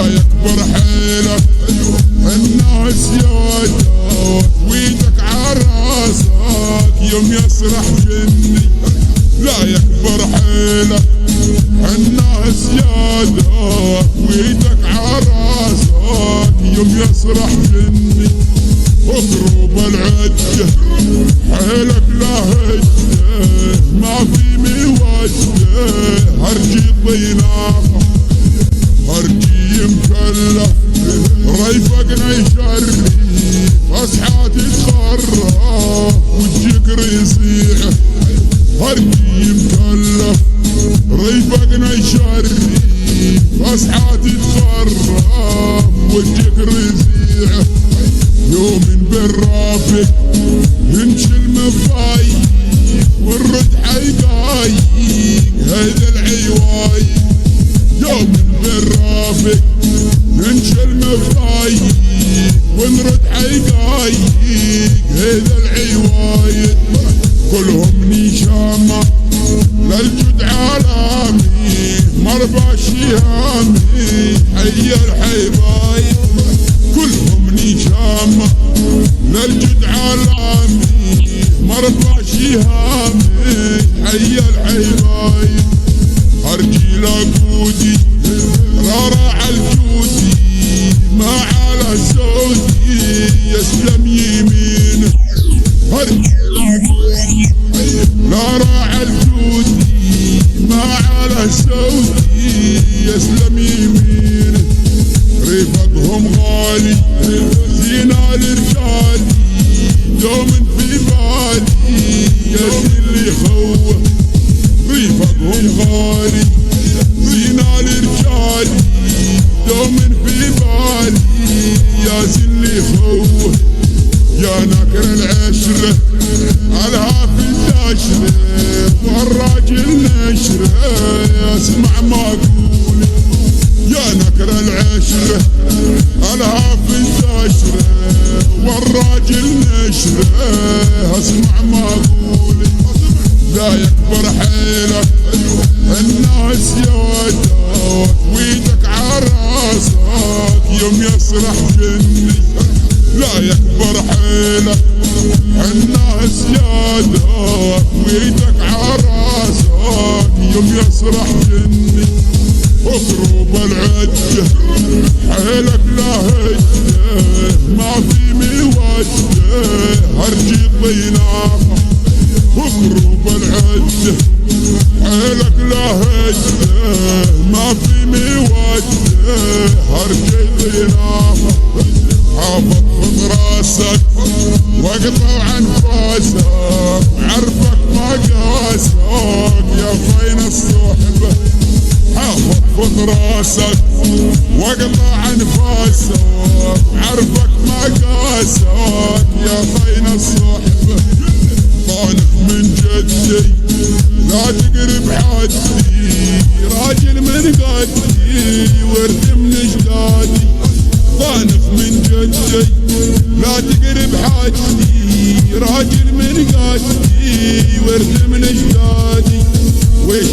لا يكبر حيلك الناس يودك ويدك عراسك يوم يسرح جني. لا يكبر حيلك الناس يودك ويدك عراسك يوم يسرح جني. اضرب العده حيلك لا هده ما في موده هرجي طيناقه هرجي مكلف ريفقنا يشرف اصحى تتخرف والجقر يصيح. هرجي مكلف ريفقنا يشرف اصحى تتخرف والجقر يصيح. يوم بالرافق ينشل مفايق والرد حيقايق هيدا العوايق. يوم بالرافق ننشل مفايق ونرد حيقايق هيدا العوايق. كلهم نشامة للجد عالمي مربى شهامي حي الحبايب. كلهم نشامة للجد عالمي مربى شهامي حي الحبايب. هرجي لقودي رارع الجودي ما على السودي يسلم يمينه. هرجي لقودي رارع الجودي ما على السودي يسلم يمينه. رفقهم غالي زينة لرجالي دوم في بالي يا اللي يخوف. رفقهم غالي زينة لرجالي دوم في بالي يا اللي يخوف. يا ناكر العشرة على في الدشرة والراجل نشرة اسمع ما اقول. يا نكر العشرة الها في الدشرة والراجل نشرة اسمع ما اقول. لا يكبر حيلك الناس يودك ويدك عراسك يوم يسرح جني. لا يكبر حيلك الناس يودك ويدك عراسك يوم يسرح جني. اضرب العده حيلك لا هده ما في موده هرجي طيناقه. اضرب العده حيلك لا هده ما في موده هرجي طيناقه. حافظ خذ راسك واقطع انفاسك عرفك ما قاسك يا فين الصحبه. حافظ خذ راسك واقطع انفاسك عرفك ما قاسك يا خين الصحبه. طانف من جدي لا تقرب حدي راجل من قدي ورث من اجدادي. طانف من جدي لا تقرب حدي راجل من قدي ورث من اجدادي. ويش